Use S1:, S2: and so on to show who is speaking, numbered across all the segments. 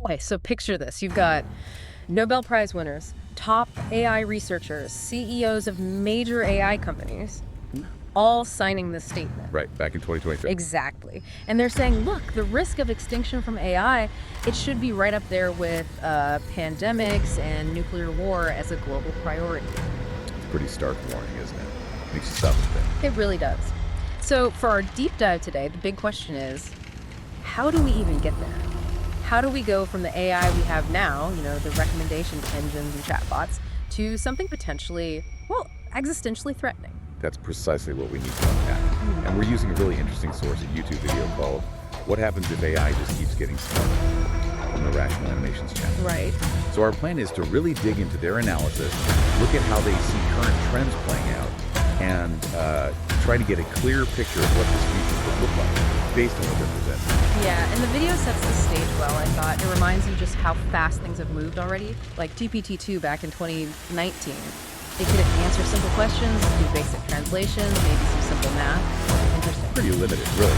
S1: Okay, so picture this. You've got Nobel Prize winners, top AI researchers, CEOs of major AI companies, all signing this statement.
S2: Right, back in 2023.
S1: Exactly. And they're saying, look, the risk of extinction from AI, it should be right up there with pandemics and nuclear war as a global priority.
S2: It's a pretty stark warning, isn't it? Makes you stop and think.
S1: It really does. So for our deep dive today, the big question is, how do we even get there? How do we go from the AI we have now, the recommendation engines and chatbots, to something potentially, existentially threatening?
S2: That's precisely what we need to unpack. And we're using a really interesting source, a YouTube video called What Happens If AI Just Keeps Getting Smarter from the Rational Animations channel.
S1: Right.
S2: So our plan is to really dig into their analysis, look at how they see current trends playing out, and try to get a clear picture of what this future could look like based on what they're presenting.
S1: Yeah, and the video sets the stage well, I thought. It reminds you just how fast things have moved already. Like GPT-2 back in 2019. It could answer simple questions, do basic translations, maybe some simple math. Interesting.
S2: Pretty limited, really.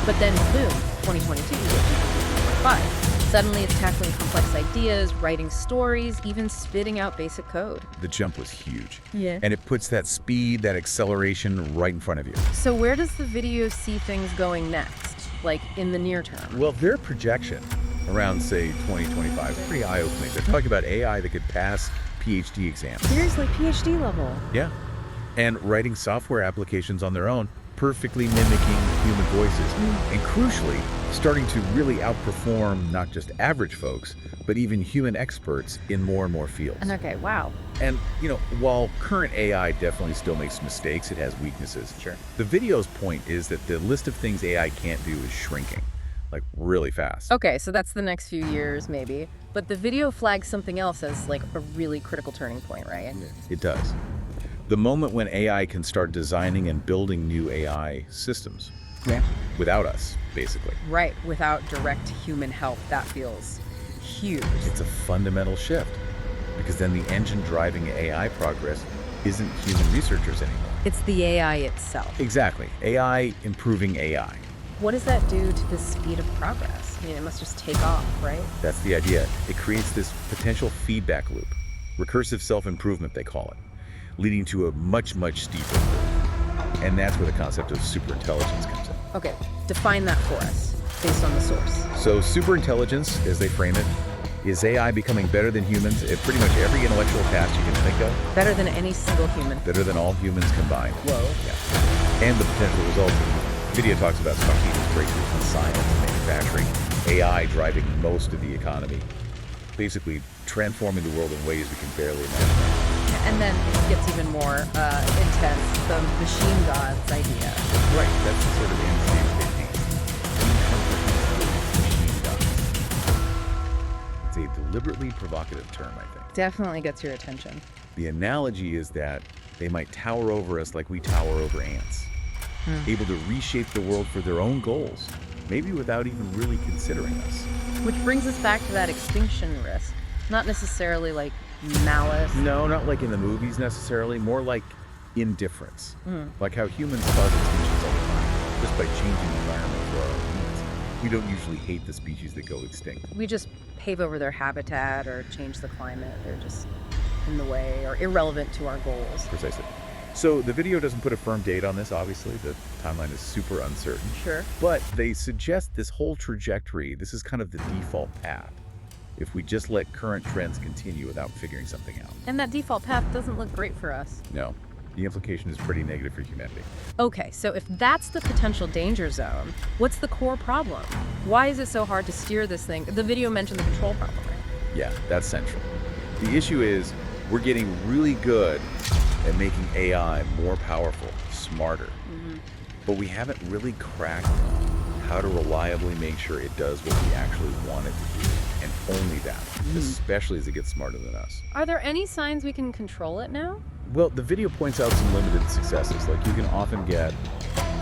S1: But then, boom, 2022, GPT-5. Suddenly it's tackling complex ideas, writing stories, even spitting out basic code.
S2: The jump was huge.
S1: Yeah.
S2: And it puts that speed, that acceleration right in front of you.
S1: So where does the video see things going next, like in the near term?
S2: Well, their projection around, say, 2025 is pretty eye-opening. They're talking about AI that could pass PhD exams.
S1: Seriously, PhD level?
S2: Yeah. And writing software applications on their own, perfectly mimicking human voices. And crucially, starting to really outperform not just average folks, but even human experts in more and more fields.
S1: And okay, wow.
S2: And, while current AI definitely still makes mistakes, it has weaknesses.
S1: Sure.
S2: The video's point is that the list of things AI can't do is shrinking, like really fast.
S1: Okay, so that's the next few years, maybe. But the video flags something else as like a really critical turning point, right?
S2: It does. The moment when AI can start designing and building new AI systems.
S1: Yeah.
S2: Without us, basically.
S1: Right, without direct human help. That feels huge.
S2: It's a fundamental shift, because then the engine driving AI progress isn't human researchers anymore.
S1: It's the AI itself.
S2: Exactly. AI improving AI.
S1: What does that do to the speed of progress? I mean, it must just take off, right?
S2: That's the idea. It creates this potential feedback loop. Recursive self-improvement, they call it, leading to a much, much steeper curve. And that's where the concept of superintelligence comes in.
S1: Okay, define that for us, based on the source.
S2: So superintelligence, as they frame it, is AI becoming better than humans at pretty much every intellectual task you can think of.
S1: Better than any single human.
S2: Better than all humans combined.
S1: Whoa.
S2: Yeah. And the potential results. The video talks about spontaneous breakthroughs in science and manufacturing, AI driving most of the economy, basically transforming the world in ways we can barely imagine.
S1: And then it gets even more intense, the machine gods idea.
S2: Right, that's the sort of end state they need. It's a deliberately provocative term, I think.
S1: Definitely gets your attention.
S2: The analogy is that they might tower over us like we tower over ants, able to reshape the world for their own goals, maybe without even really considering us.
S1: Which brings us back to that extinction risk. Not necessarily like malice.
S2: No, not like in the movies necessarily, more like indifference. Like how humans cause extinctions all the time, just by changing the environment for our needs. We don't usually hate the species that go extinct.
S1: We just pave over their habitat or change the climate. They're just in the way or irrelevant to our goals.
S2: Precisely. So the video doesn't put a firm date on this, obviously. The timeline is super uncertain.
S1: Sure.
S2: But they suggest this whole trajectory, this is kind of the default path, if we just let current trends continue without figuring something out.
S1: And that default path doesn't look great for us.
S2: No. The implication is pretty negative for humanity.
S1: Okay, so if that's the potential danger zone, what's the core problem? Why is it so hard to steer this thing? The video mentioned the control problem, right?
S2: Yeah, that's central. The issue is we're getting really good at making AI more powerful, smarter. But we haven't really cracked how to reliably make sure it does what we actually want it to do, and only that, especially as it gets smarter than us.
S1: Are there any signs we can control it now?
S2: Well, the video points out some limited successes, like you can often get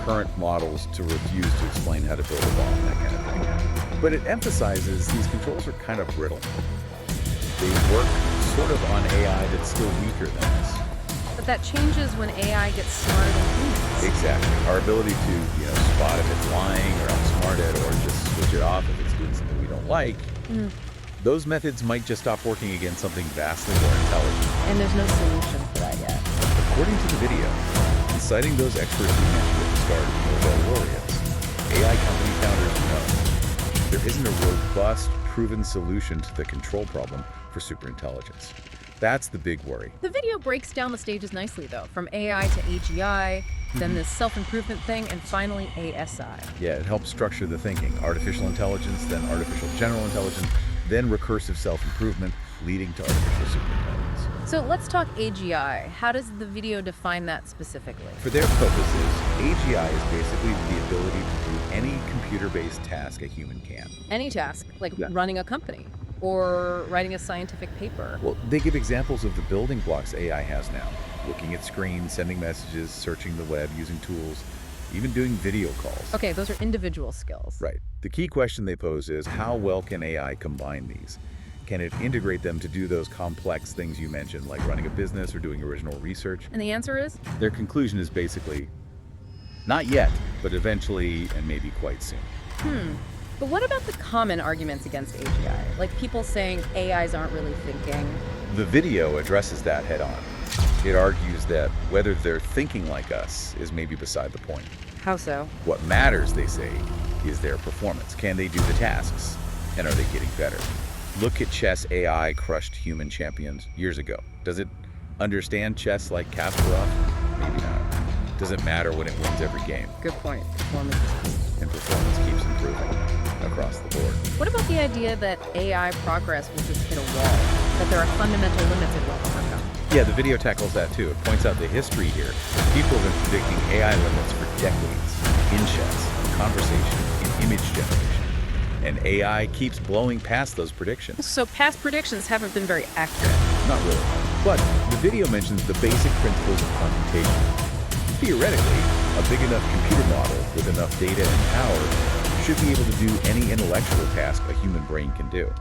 S2: current models to refuse to explain how to build a bomb, that kind of thing. But it emphasizes these controls are kind of brittle. They work sort of on AI that's still weaker than us.
S1: But that changes when AI gets smarter than humans.
S2: Exactly. Our ability to, spot if it's lying or outsmart it, or just switch it off if it's doing something we don't godlike,
S1: Mm.
S2: those methods might just stop working against something vastly more intelligent.
S1: And there's no solution for that yet.
S2: According to the video, and citing those experts we mentioned at the start, Nobel laureates, AI company founders know there isn't a robust, proven solution to the control problem for superintelligence. That's the big worry.
S1: The video breaks down the stages nicely, though, from AI to AGI, then this self-improvement thing, and finally ASI.
S2: Yeah, it helps structure the thinking. Artificial intelligence, then artificial general intelligence, then recursive self-improvement, leading to artificial superintelligence.
S1: So let's talk AGI. How does the video define that specifically?
S2: For their purposes, AGI is basically the ability to do any computer-based task a human can.
S1: Any task, like
S2: Yeah.
S1: running a company or writing a scientific paper.
S2: Well, they give examples of the building blocks AI has now. Looking at screens, sending messages, searching the web, using tools, even doing video calls.
S1: Okay, those are individual skills.
S2: Right. The key question they pose is, how well can AI combine these? Can it integrate them to do those complex things you mentioned, like running a business or doing original research?
S1: And the answer is?
S2: Their conclusion is basically, not yet, but eventually and maybe quite soon.
S1: But what about the common arguments against AGI? Like people saying AIs aren't really thinking.
S2: The video addresses that head on. It argues that whether they're thinking like us is maybe beside the point.
S1: How so?
S2: What matters, they say, is their performance. Can they do the tasks? And are they getting better? Look at chess AI crushed human champions years ago. Does it understand chess like Kasparov? Maybe not. Does it matter when it wins every game?
S1: Good point. Performance is key.
S2: And performance keeps improving across the board.
S1: What about the idea that AI progress will just hit a wall? That there are fundamental limits it will overcome?
S2: Yeah, the video tackles that too. It points out the history here. People have been predicting AI limits for decades. In chess, in conversation, in image generation. And AI keeps blowing past those predictions.
S1: So past predictions haven't been very accurate.
S2: Not really. But the video mentions the basic principles of computation. Theoretically, a big enough computer model with enough data and power should be able to do any intellectual task a human brain can do.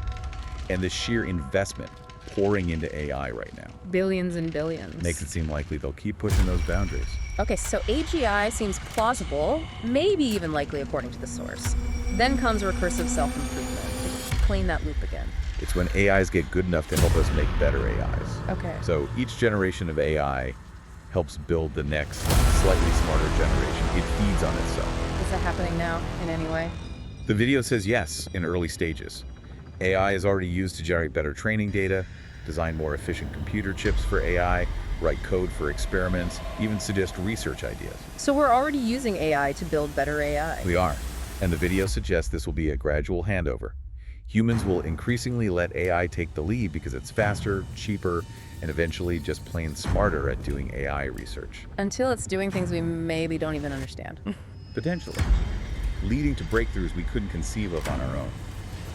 S2: And the sheer investment pouring into AI right now
S1: Billions and billions.
S2: makes it seem likely they'll keep pushing those boundaries.
S1: Okay, so AGI seems plausible, maybe even likely according to the source. Then comes recursive self-improvement. Explain that loop again.
S2: It's when AIs get good enough to help us make better AIs.
S1: Okay.
S2: So each generation of AI helps build the next, slightly smarter generation. It feeds on itself.
S1: Is that happening now in any way?
S2: The video says yes, in early stages. AI is already used to generate better training data, design more efficient computer chips for AI, write code for experiments, even suggest research ideas.
S1: So we're already using AI to build better AI.
S2: We are. And the video suggests this will be a gradual handover. Humans will increasingly let AI take the lead because it's faster, cheaper, and eventually just plain smarter at doing AI research.
S1: Until it's doing things we maybe don't even understand.
S2: Potentially. Leading to breakthroughs we couldn't conceive of on our own,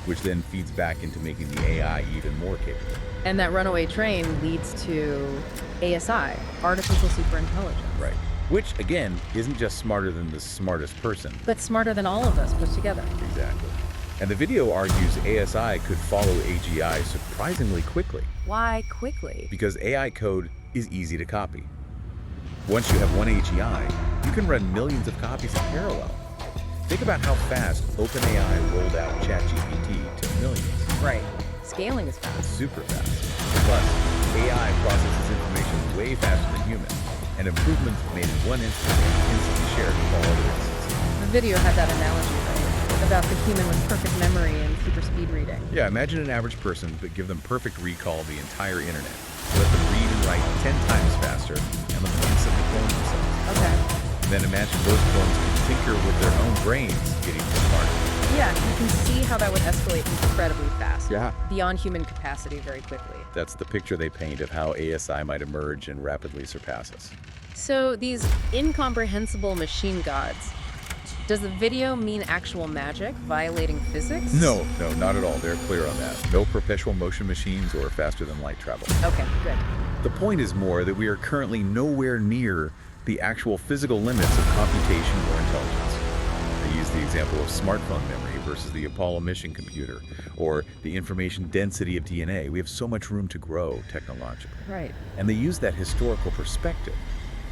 S2: which then feeds back into making the AI even more capable.
S1: And that runaway train leads to ASI, artificial superintelligence.
S2: Right. Which, again, isn't just smarter than the smartest person.
S1: But smarter than all of us put together.
S2: Exactly. And the video argues ASI could follow AGI surprisingly quickly
S1: Why quickly?
S2: because AI code is easy to copy. Once you have one AGI, you can run millions of copies in parallel. Think about how fast OpenAI rolled out ChatGPT to millions.
S1: Right. Scaling is fast.
S2: Super fast. Plus, AI processes information way faster than humans, and improvements made in one instance can be instantly shared with all other instances.
S1: The video had that analogy, right? About the human with perfect memory and super speed reading.
S2: Yeah, imagine an average person, but give them perfect recall of the entire internet. Let them read and write 10 times faster, and let them instantly clone themselves.
S1: Okay.
S2: Then imagine those clones can tinker with their own brains, getting smarter.
S1: Yeah, you can see how that would escalate incredibly fast.
S2: Yeah.
S1: Beyond human capacity very quickly.
S2: That's the picture they paint of how ASI might emerge and rapidly surpass us.
S1: So these incomprehensible machine gods, does the video mean actual magic, violating physics?
S2: No, not at all. They're clear on that. No perpetual motion machines or faster than light travel.
S1: Okay, good.
S2: The point is more that we are currently nowhere near the actual physical limits of computation or intelligence. I use the example of smartphone memory versus the Apollo mission computer, or the information density of DNA. We have so much room to grow technologically.
S1: Right.
S2: And they use that historical perspective.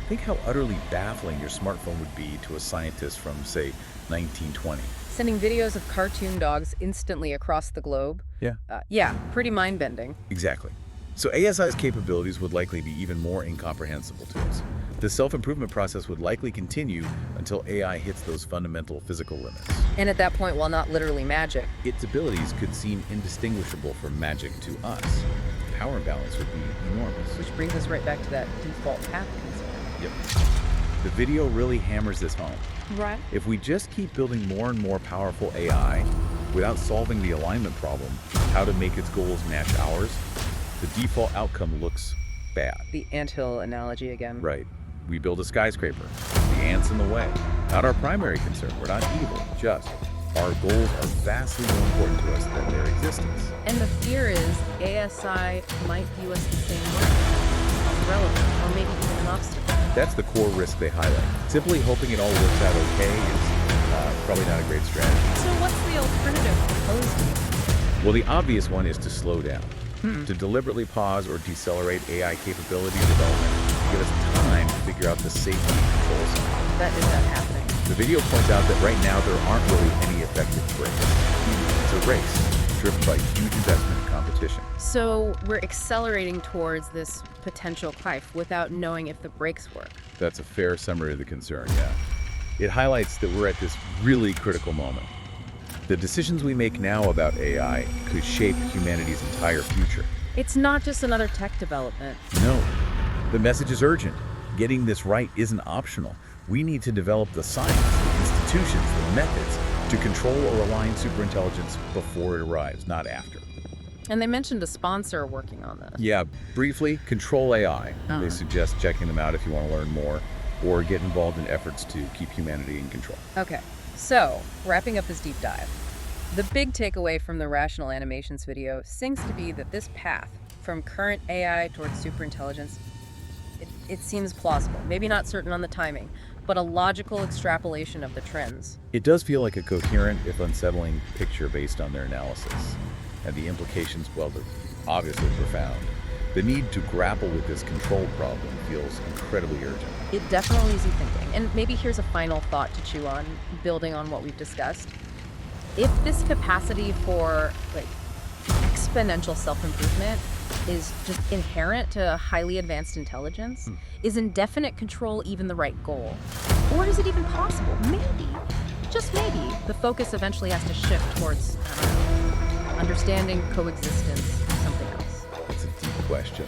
S2: Think how utterly baffling your smartphone would be to a scientist from, say, 1920.
S1: Sending videos of cartoon dogs instantly across the globe?
S2: Yeah.
S1: Yeah, pretty mind-bending.
S2: Exactly. So ASI's capabilities would likely be even more incomprehensible to us. The self-improvement process would likely continue until AI hits those fundamental physical limits.
S1: And at that point, while not literally magic,
S2: Its abilities could seem indistinguishable from magic to us. Power imbalance would be enormous.
S1: which brings us right back to that default path concern.
S2: Yep. The video really hammers this home.
S1: Right.
S2: If we just keep building more and more powerful AI without solving the alignment problem, how to make its goals match ours, the default outcome looks bad.
S1: The anthill analogy again.
S2: Right. We build a skyscraper. The ants in the way. Not our primary concern. We're not evil. Just our goals are vastly more important to us than their existence.
S1: And the fear is ASI might view us the same way. Relevant, or maybe even an obstacle.
S2: That's the core risk they highlight. Simply hoping it all works out okay is probably not a great strategy.
S1: So what's the alternative proposed?
S2: Well, the obvious one is to slow down, to deliberately pause or decelerate AI capability development to give us time to figure out the safety and control side.
S1: That is not happening.
S2: The video points out that right now there aren't really any effective brakes. It's a race driven by huge investment and competition.
S1: So we're accelerating towards this potential life without knowing if the brakes work.
S2: That's a fair summary of the concern, yeah. It highlights that we're at this really critical moment. The decisions we make now about AI could shape humanity's entire future.
S1: It's not just another tech development.
S2: No, the message is urgent. Getting this right isn't optional. We need to develop the science, the institutions, the methods to control or align superintelligence before it arrives, not after.
S1: And they mentioned a sponsor working on this.
S2: Yeah, briefly, Control AI.
S1: Uh-huh.
S2: They suggest checking them out if you want to learn more or get involved in efforts to keep humanity in control.
S1: Okay, so wrapping up this deep dive. The big takeaway from the Rational Animations video seems to be that this path from current AI towards superintelligence, it seems plausible. Maybe not certain on the timing, but a logical extrapolation of the trends.
S2: It does feel like a coherent, if unsettling, picture based on their analysis. And the implications, well, they're obviously profound. The need to grapple with this control problem feels incredibly urgent.
S1: It definitely is thinking. And maybe here's a final thought to chew on, building on what we've discussed. If this capacity for exponential self-improvement is just inherent to highly advanced intelligence, is indefinite control even the right goal? Or is it even possible? Maybe, just maybe, the focus eventually has to shift towards, I don't know, understanding, coexistence, something else.
S2: It's a deep question,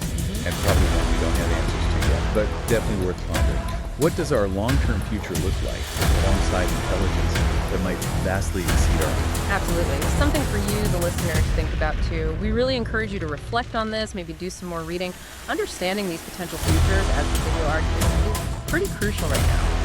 S2: and probably one we don't have answers to yet, but definitely worth pondering. What does our long-term future look like alongside intelligence that might vastly exceed our own?
S1: Absolutely. Something for you, the listener, to think about too. We really encourage you to reflect on this, maybe do some more reading. Understanding these potential futures, as the video argues, is pretty crucial right now.